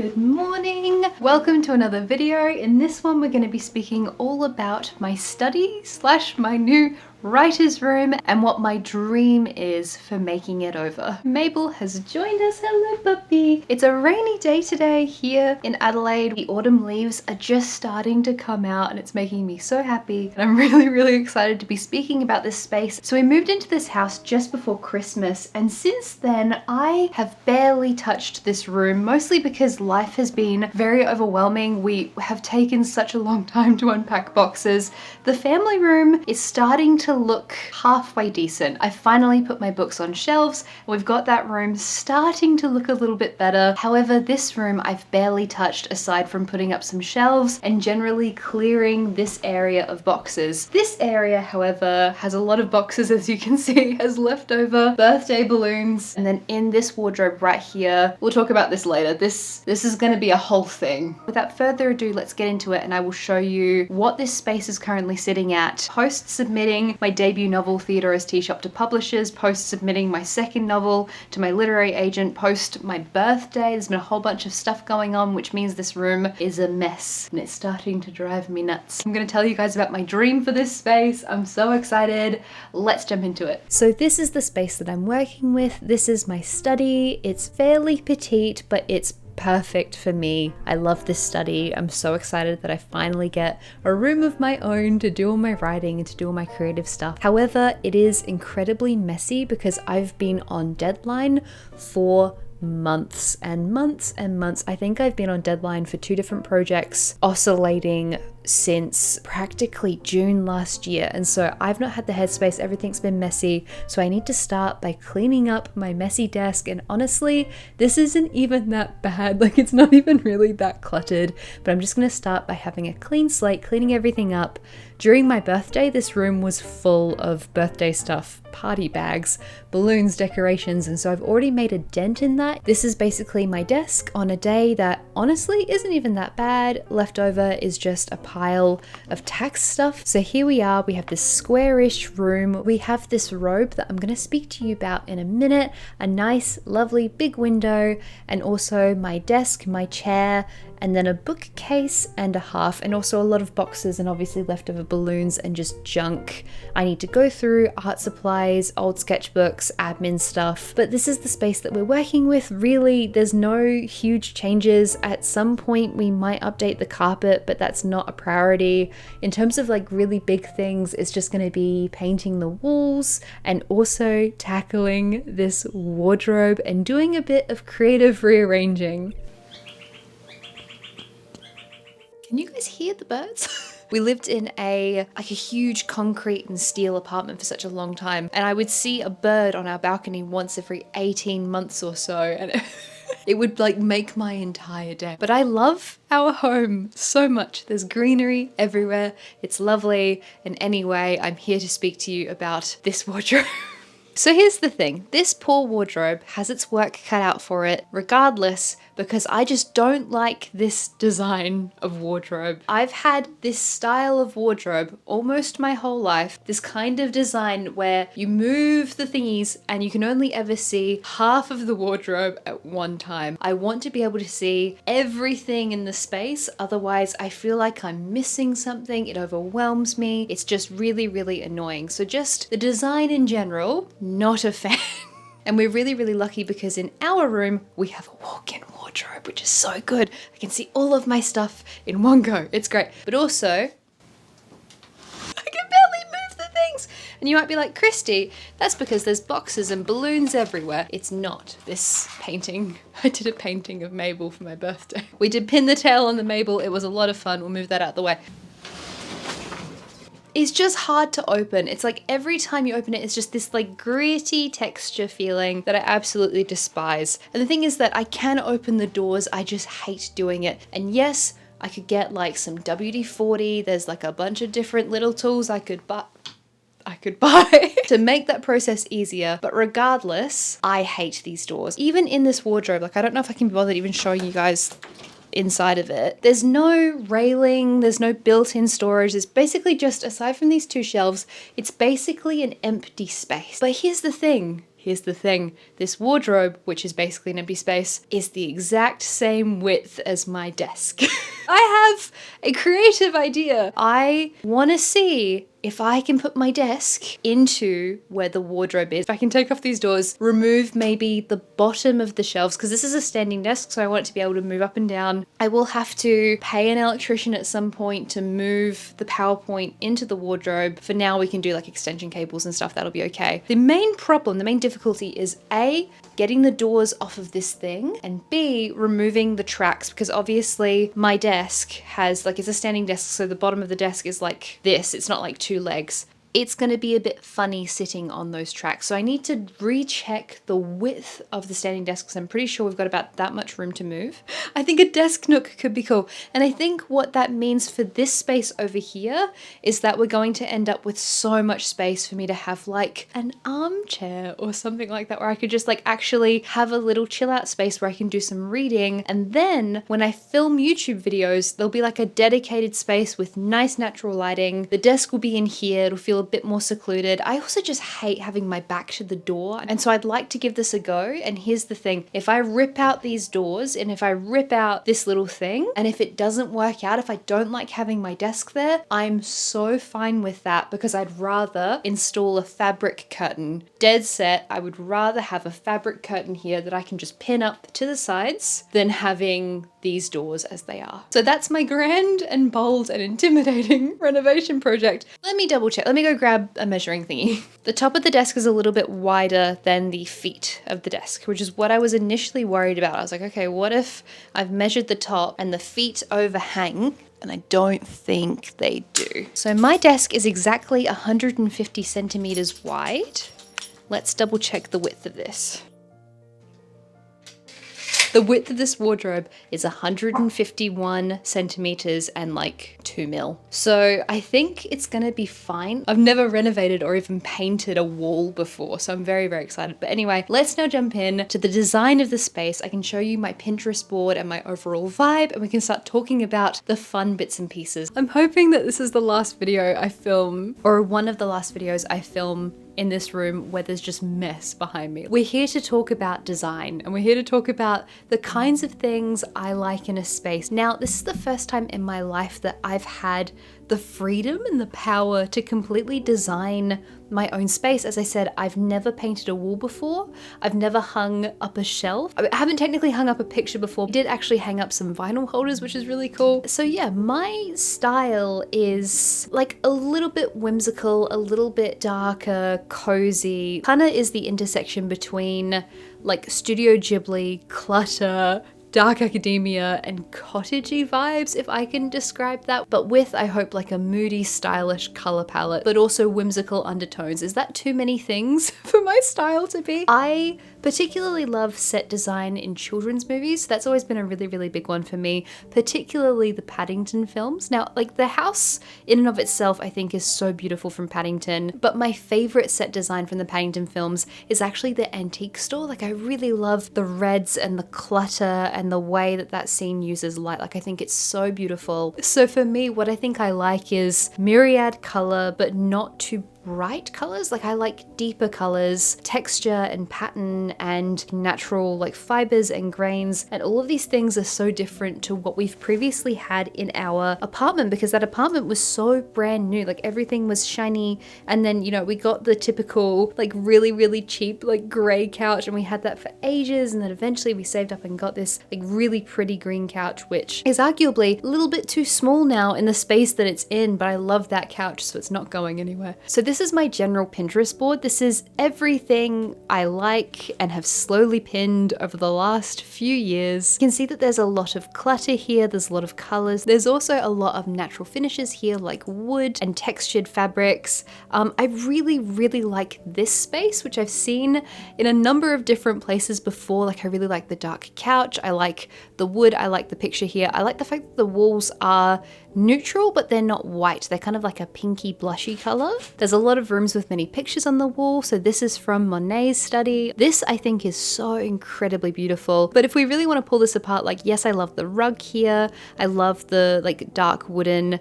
Good morning! Welcome to another video. In this one we're going to be speaking all about my study / my new writer's room and what my dream is for making it over. Mabel has joined us. Hello puppy! It's a rainy day today here in Adelaide. The autumn leaves are just starting to come out and it's making me so happy, and I'm really excited to be speaking about this space. So we moved into this house just before Christmas, and since then I have barely touched this room, mostly because life has been very overwhelming. We have taken such a long time to unpack boxes. The family room is starting to look halfway decent. I finally put my books on shelves. We've got that room starting to look a little bit better. However, this room I've barely touched aside from putting up some shelves and generally clearing this area of boxes. This area, however, has a lot of boxes, as you can see, has leftover birthday balloons. And then in this wardrobe right here, we'll talk about this later. This is going to be a whole thing. Without further ado, let's get into it and I will show you what this space is currently sitting at. Post submitting my debut novel, Theatre as Tea Shop, to publishers, post submitting my second novel to my literary agent, post my birthday. There's been a whole bunch of stuff going on, which means this room is a mess and it's starting to drive me nuts. I'm going to tell you guys about my dream for this space. I'm so excited. Let's jump into it. So this is the space that I'm working with. This is my study. It's fairly petite, but it's perfect for me. I love this study. I'm so excited that I finally get a room of my own to do all my writing and to do all my creative stuff. However, it is incredibly messy because I've been on deadline for months and months and months. I think I've been on deadline for 2 different projects, oscillating since practically June last year, and so I've not had the headspace. Everything's been messy, so I need to start by cleaning up my messy desk. And honestly, this isn't even that bad. Like, it's not even really that cluttered, but I'm just going to start by having a clean slate, cleaning everything up. During my birthday, this room was full of birthday stuff, party bags, balloons, decorations, and so I've already made a dent in that. This is basically my desk on a day that honestly isn't even that bad. Leftover is just a pile of tax stuff. So here we are, we have this squarish room. We have this robe that I'm going to speak to you about in a minute, a nice, lovely big window, and also my desk, my chair, and then a bookcase and a half, and also a lot of boxes and obviously leftover balloons and just junk I need to go through, art supplies, old sketchbooks, admin stuff. But this is the space that we're working with. Really, there's no huge changes. At some point we might update the carpet, but that's not a priority. In terms of like really big things, it's just going to be painting the walls and also tackling this wardrobe and doing a bit of creative rearranging. Can you guys hear the birds? We lived in a huge concrete and steel apartment for such a long time, and I would see a bird on our balcony once every 18 months or so, and it would like make my entire day. But I love our home so much. There's greenery everywhere. It's lovely. And anyway, I'm here to speak to you about this wardrobe. So here's the thing, this poor wardrobe has its work cut out for it regardless, because I just don't like this design of wardrobe. I've had this style of wardrobe almost my whole life, this kind of design where you move the thingies and you can only ever see half of the wardrobe at one time. I want to be able to see everything in the space, otherwise I feel like I'm missing something. It overwhelms me. It's just really annoying. So just the design in general, not a fan. And we're really lucky because in our room we have a walk-in wardrobe, which is so good. I can see all of my stuff in one go. It's great. But also, I can barely move the things. And you might be like, Christy, that's because there's boxes and balloons everywhere. It's not. This painting, I did a painting of Mabel for my birthday. We did pin the tail on the Mabel. It was a lot of fun. We'll move that out the way. It's just hard to open. It's like every time you open it, it's just this like gritty texture feeling that I absolutely despise. And the thing is that I can open the doors, I just hate doing it. And yes, I could get like some WD-40. There's like a bunch of different little tools I could buy to make that process easier. But regardless, I hate these doors. Even in this wardrobe, like I don't know if I can be bothered even showing you guys inside of it. There's no railing, there's no built-in storage. It's basically just, aside from these 2 shelves, it's basically an empty space. But here's the thing. here's the thing. This wardrobe, which is basically an empty space, is the exact same width as my desk. I have a creative idea. I want to see if I can put my desk into where the wardrobe is. If I can take off these doors, remove maybe the bottom of the shelves, because this is a standing desk, so I want it to be able to move up and down. I will have to pay an electrician at some point to move the power point into the wardrobe. For now, we can do like extension cables and stuff. That'll be okay. The main problem, the main difficulty is A, getting the doors off of this thing, and B, removing the tracks, because obviously my desk has like, it's a standing desk, so the bottom of the desk is like this. It's not like two legs. It's going to be a bit funny sitting on those tracks. So I need to recheck the width of the standing desk, because I'm pretty sure we've got about that much room to move. I think a desk nook could be cool. And I think what that means for this space over here is that we're going to end up with so much space for me to have like an armchair or something like that, where I could just like actually have a little chill out space where I can do some reading. And then when I film YouTube videos, there'll be like a dedicated space with nice natural lighting. The desk will be in here. It'll feel a bit more secluded. I also just hate having my back to the door, and so I'd like to give this a go. And here's the thing, if I rip out these doors and if I rip out this little thing, and if it doesn't work out, if I don't like having my desk there, I'm so fine with that, because I'd rather install a fabric curtain. Dead set, I would rather have a fabric curtain here that I can just pin up to the sides than having these doors as they are. So that's my grand and bold and intimidating renovation project. Let me double check. Let me go grab a measuring thingy. The top of the desk is a little bit wider than the feet of the desk, which is what I was initially worried about. I was like, okay, what if I've measured the top and the feet overhang? And I don't think they do. So my desk is exactly 150 centimeters wide. Let's double check the width of this. The width of this wardrobe is 151 centimeters and like 2 mil. So I think it's gonna be fine. I've never renovated or even painted a wall before, so I'm very, very excited. But anyway, let's now jump in to the design of the space. I can show you my Pinterest board and my overall vibe, and we can start talking about the fun bits and pieces. I'm hoping that this is the last video I film, or one of the last videos I film in this room where there's just mess behind me. We're here to talk about design, and we're here to talk about the kinds of things I like in a space. Now, this is the first time in my life that I've had the freedom and the power to completely design my own space. As I said, I've never painted a wall before. I've never hung up a shelf. I haven't technically hung up a picture before. I did actually hang up some vinyl holders, which is really cool. So yeah, my style is like a little bit whimsical, a little bit darker, cozy. Kind of is the intersection between like Studio Ghibli, clutter, dark academia, and cottagey vibes, if I can describe that, but with, I hope, like a moody, stylish color palette, but also whimsical undertones. Is that too many things for my style to be? I particularly love set design in children's movies. That's always been a really, really big one for me, particularly the Paddington films. Now, like the house in and of itself, I think is so beautiful from Paddington, but my favorite set design from the Paddington films is actually the antique store. Like I really love the reds and the clutter and the way that that scene uses light. Like I think it's so beautiful. So for me, what I think I like is myriad color, but not too bright colors. Like I like deeper colors, texture and pattern and natural like fibers and grains, and all of these things are so different to what we've previously had in our apartment, because that apartment was so brand new. Like everything was shiny, and then you know we got the typical like really, really cheap like gray couch, and we had that for ages, and then eventually we saved up and got this like really pretty green couch, which is arguably a little bit too small now in the space that it's in, but I love that couch, so it's not going anywhere. So this is my general Pinterest board. This is everything I like and have slowly pinned over the last few years. You can see that there's a lot of clutter here, there's a lot of colors, there's also a lot of natural finishes here like wood and textured fabrics. I really, really like this space, which I've seen in a number of different places before. Like I really like the dark couch, I like the wood, I like the picture here, I like the fact that the walls are neutral, but they're not white. They're kind of like a pinky blushy color. There's a lot of rooms with many pictures on the wall. So this is from Monet's study. This I think is so incredibly beautiful. But if we really want to pull this apart, like yes, I love the rug here. I love the like dark wooden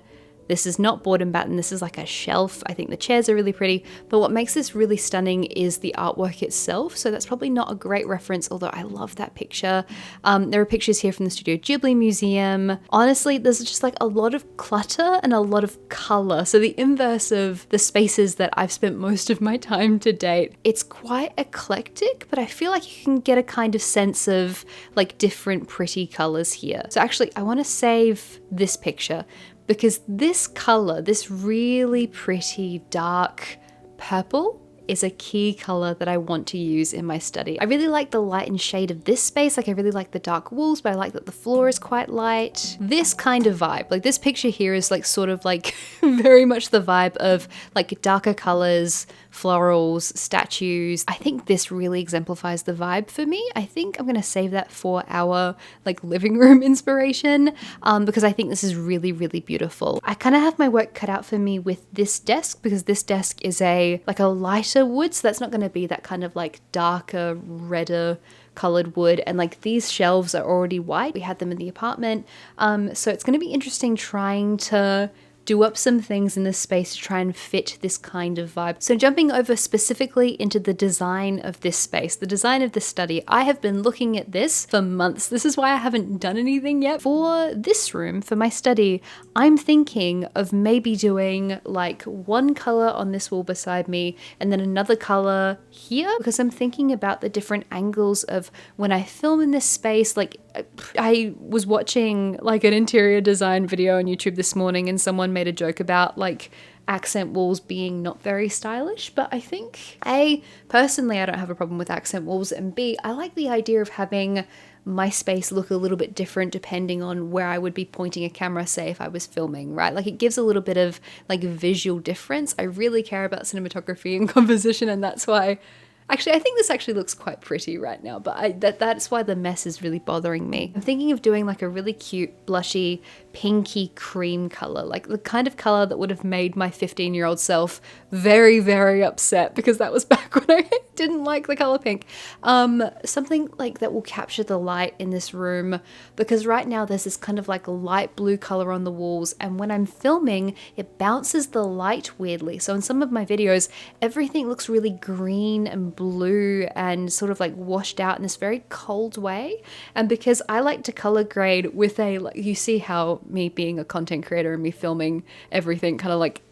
This is not board and batten, this is like a shelf. I think the chairs are really pretty, but what makes this really stunning is the artwork itself. So that's probably not a great reference, although I love that picture. There are pictures here from the Studio Ghibli Museum. Honestly, there's just like a lot of clutter and a lot of color. So the inverse of the spaces that I've spent most of my time to date. It's quite eclectic, but I feel like you can get a kind of sense of like different pretty colors here. So actually, I want to save this picture because this color, this really pretty dark purple, is a key color that I want to use in my study. I really like the light and shade of this space. Like I really like the dark walls, but I like that the floor is quite light. This kind of vibe, like this picture here is like sort of like very much the vibe of like darker colors, florals, statues. I think this really exemplifies the vibe for me. I think I'm gonna save that for our like living room inspiration because I think this is really, really beautiful. I kind of have my work cut out for me with this desk because this desk is like a lighter wood, so that's not going to be that kind of like darker, redder colored wood, and like these shelves are already white. We had them in the apartment, so it's going to be interesting trying to do up some things in this space to try and fit this kind of vibe. So jumping over specifically into the design of this space, the design of this study, I have been looking at this for months. This is why I haven't done anything yet. For this room, for my study, I'm thinking of maybe doing like one color on this wall beside me and then another color here, because I'm thinking about the different angles of when I film in this space. Like I was watching like an interior design video on YouTube this morning and someone made a joke about like accent walls being not very stylish, but I think A, personally I don't have a problem with accent walls, and B, I like the idea of having my space look a little bit different depending on where I would be pointing a camera, say if I was filming, right? Like it gives a little bit of like visual difference. I really care about cinematography and composition, and that's why actually, I think this actually looks quite pretty right now, but that's why the mess is really bothering me. I'm thinking of doing like a really cute, blushy, pinky cream color, like the kind of color that would have made my 15-year-old self very, very upset, because that was back when I didn't like the color pink. Something like that will capture the light in this room, because right now there's this kind of like light blue color on the walls, and when I'm filming, it bounces the light weirdly. So in some of my videos, everything looks really green and blue and sort of like washed out in this very cold way. And because I like to color grade with like, you see how me being a content creator and me filming everything kind of like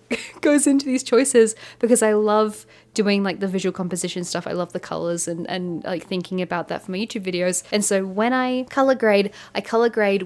goes into these choices, because I love doing like the visual composition stuff. I love the colors and like thinking about that for my YouTube videos. And so when I color grade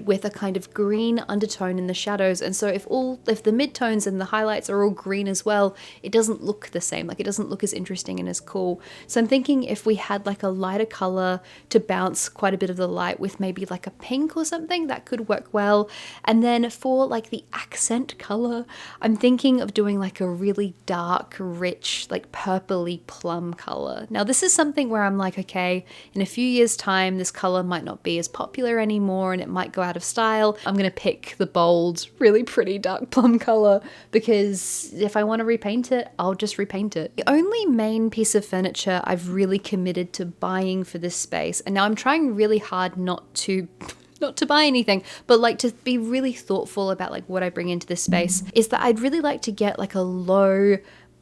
with a kind of green undertone in the shadows. And so if the midtones and the highlights are all green as well, it doesn't look the same. Like it doesn't look as interesting and as cool. So I'm thinking if we had like a lighter color to bounce quite a bit of the light with maybe like a pink or something, that could work well. And then for like the accent color, I'm thinking of doing like a really dark, rich, like purpley plum color. Now this is something where I'm like, okay, in a few years time this color might not be as popular anymore and it might go out of style. I'm gonna pick the bold, really pretty dark plum color, because if I want to repaint it, I'll just repaint it. The only main piece of furniture I've really committed to buying for this space, and now I'm trying really hard not to buy anything, but like to be really thoughtful about like what I bring into this space, is that I'd really like to get like a low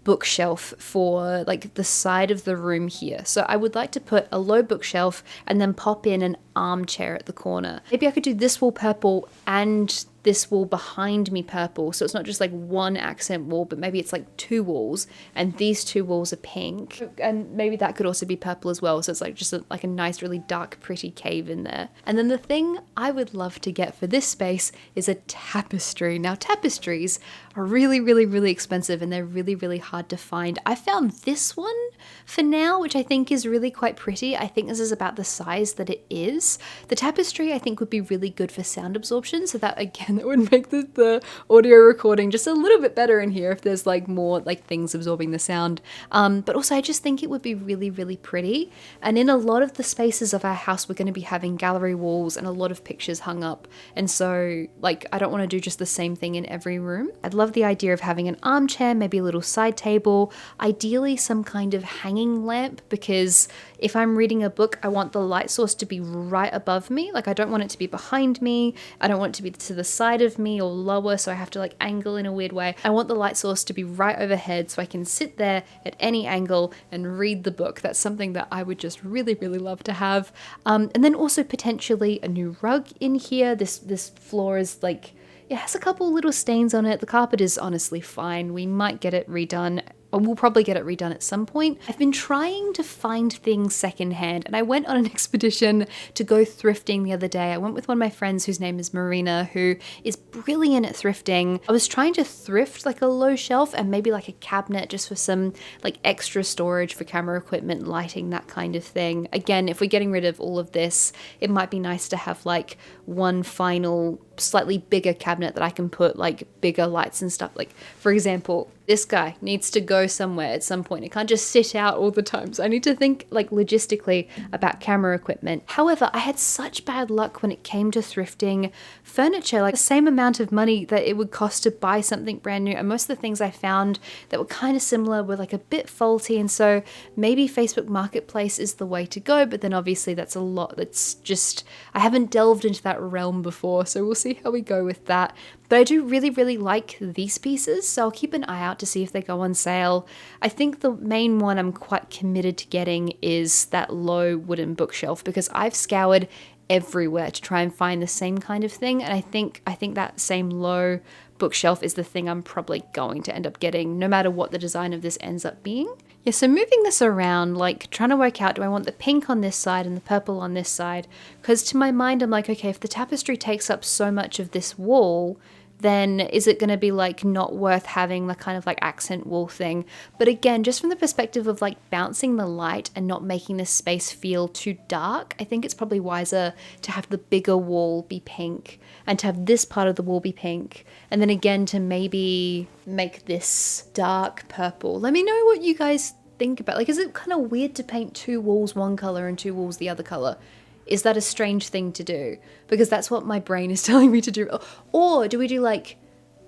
bookshelf for like the side of the room here. So I would like to put a low bookshelf and then pop in an armchair at the corner. Maybe I could do this wall purple and this wall behind me purple, so it's not just like one accent wall, but maybe it's like two walls and these two walls are pink, and maybe that could also be purple as well, so it's like just like a nice really dark pretty cave in there. And then the thing I would love to get for this space is a tapestry. Now tapestries are really, really, really expensive and they're really, really hard to find. I found this one for now, which I think is really quite pretty. I think this is about the size that it is. The tapestry I think would be really good for sound absorption, so that again, that would make the audio recording just a little bit better in here if there's like more like things absorbing the sound. But also I just think it would be really, really pretty. And in a lot of the spaces of our house, we're going to be having gallery walls and a lot of pictures hung up. And so like, I don't want to do just the same thing in every room. I'd love the idea of having an armchair, maybe a little side table, ideally some kind of hanging lamp, because if I'm reading a book, I want the light source to be right above me. Like I don't want it to be behind me. I don't want it to be to the side of me or lower, so I have to like angle in a weird way. I want the light source to be right overhead so I can sit there at any angle and read the book. That's something that I would just really, really love to have. And then also potentially a new rug in here. This floor is like, it has a couple little stains on it. The carpet is honestly fine. We might get it redone. We'll probably get it redone at some point. I've been trying to find things secondhand, and I went on an expedition to go thrifting the other day. I went with one of my friends whose name is Marina, who is brilliant at thrifting. I was trying to thrift like a low shelf and maybe like a cabinet just for some like extra storage for camera equipment, lighting, that kind of thing. Again, if we're getting rid of all of this, it might be nice to have like one final slightly bigger cabinet that I can put like bigger lights and stuff. Like for example, this guy needs to go somewhere at some point. It can't just sit out all the time. So I need to think like logistically about camera equipment. However, I had such bad luck when it came to thrifting furniture, like the same amount of money that it would cost to buy something brand new. And most of the things I found that were kind of similar were like a bit faulty. And so maybe Facebook Marketplace is the way to go. But then obviously that's a lot. That's just, I haven't delved into that realm before. So we'll see how we go with that. But I do really, really like these pieces, so I'll keep an eye out to see if they go on sale. I think the main one I'm quite committed to getting is that low wooden bookshelf, because I've scoured everywhere to try and find the same kind of thing, and I think that same low bookshelf is the thing I'm probably going to end up getting, no matter what the design of this ends up being. Yeah, so moving this around, like trying to work out, do I want the pink on this side and the purple on this side? Because to my mind, I'm like, okay, if the tapestry takes up so much of this wall, then is it going to be like not worth having the kind of like accent wall thing? But again, just from the perspective of like bouncing the light and not making this space feel too dark, I think it's probably wiser to have the bigger wall be pink and to have this part of the wall be pink. And then again, to maybe make this dark purple. Let me know what you guys think about. Like, is it kind of weird to paint two walls one color and two walls the other color? Is that a strange thing to do? Because that's what my brain is telling me to do. Or do we do like,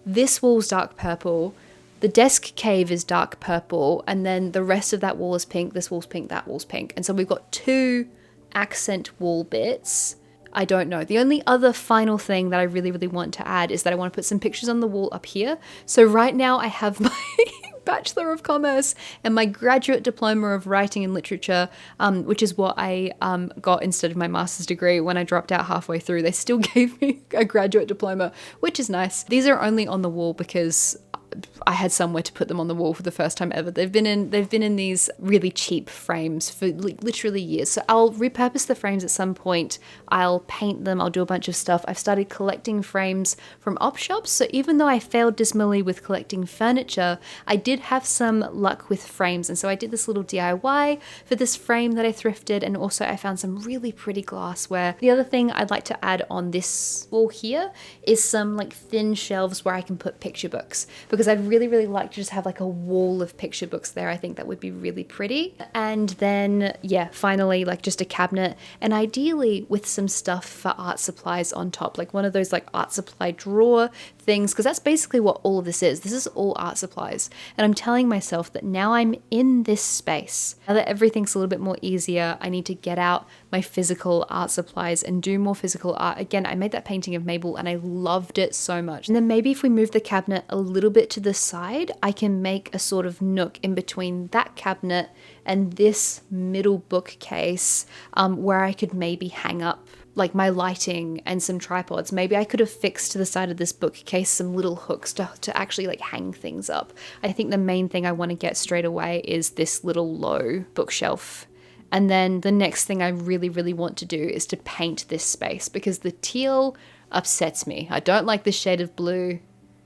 this wall's dark purple, the desk cave is dark purple, and then the rest of that wall is pink, this wall's pink, that wall's pink. And so we've got two accent wall bits. I don't know. The only other final thing that I really, really want to add is that I want to put some pictures on the wall up here. So right now I have my Bachelor of Commerce and my graduate diploma of writing and literature, which is what I got instead of my master's degree. When I dropped out halfway through, they still gave me a graduate diploma, which is nice. These are only on the wall because I had somewhere to put them on the wall for the first time ever. They've been in these really cheap frames for literally years. So I'll repurpose the frames at some point. I'll paint them. I'll do a bunch of stuff. I've started collecting frames from op shops. So even though I failed dismally with collecting furniture, I did have some luck with frames. And so I did this little DIY for this frame that I thrifted. And also I found some really pretty glassware. The other thing I'd like to add on this wall here is some like thin shelves where I can put picture books, because I'd really, really like to just have like a wall of picture books there. I think that would be really pretty. And then, yeah, finally, like just a cabinet, and ideally with some stuff for art supplies on top, like one of those like art supply drawer things, because that's basically what all of this is. This is all art supplies. And I'm telling myself that now I'm in this space, now that everything's a little bit more easier, I need to get out my physical art supplies and do more physical art. Again, I made that painting of Mabel and I loved it so much. And then maybe if we move the cabinet a little bit to the side, I can make a sort of nook in between that cabinet and this middle bookcase, where I could maybe hang up like my lighting and some tripods. Maybe I could have fixed to the side of this bookcase some little hooks to actually like hang things up. I think the main thing I want to get straight away is this little low bookshelf. And then the next thing I really, really want to do is to paint this space, because the teal upsets me. I don't like this shade of blue.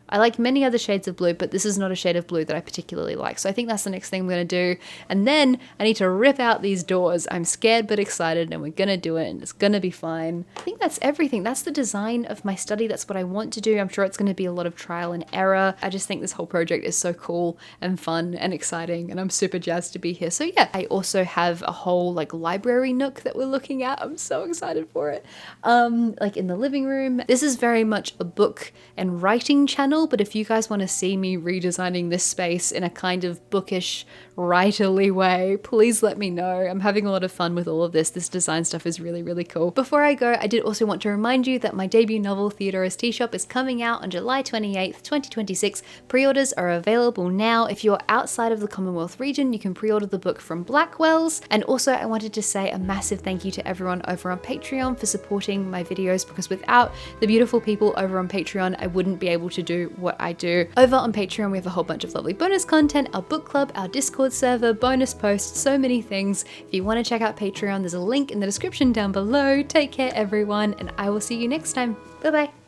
I like many other shades of blue, but this is not a shade of blue that I particularly like. So I think that's the next thing I'm going to do. And then I need to rip out these doors. I'm scared but excited, and we're going to do it, and it's going to be fine. I think that's everything. That's the design of my study. That's what I want to do. I'm sure it's going to be a lot of trial and error. I just think this whole project is so cool and fun and exciting, and I'm super jazzed to be here. So yeah, I also have a whole like library nook that we're looking at. I'm so excited for it. Like in the living room. This is very much a book and writing channel, will, but if you guys want to see me redesigning this space in a kind of bookish, writerly way, please let me know. I'm having a lot of fun with all of this. This design stuff is really, really cool. Before I go, I did also want to remind you that my debut novel, Theodora's Tea Shop, is coming out on July 28th, 2026. Pre-orders are available now. If you're outside of the Commonwealth region, you can pre-order the book from Blackwell's. And also, I wanted to say a massive thank you to everyone over on Patreon for supporting my videos, because without the beautiful people over on Patreon, I wouldn't be able to do what I do. Over on Patreon, we have a whole bunch of lovely bonus content, our book club, our Discord server, bonus posts, so many things. If you want to check out Patreon, there's a link in the description down below. Take care, everyone, and I will see you next time. Bye bye.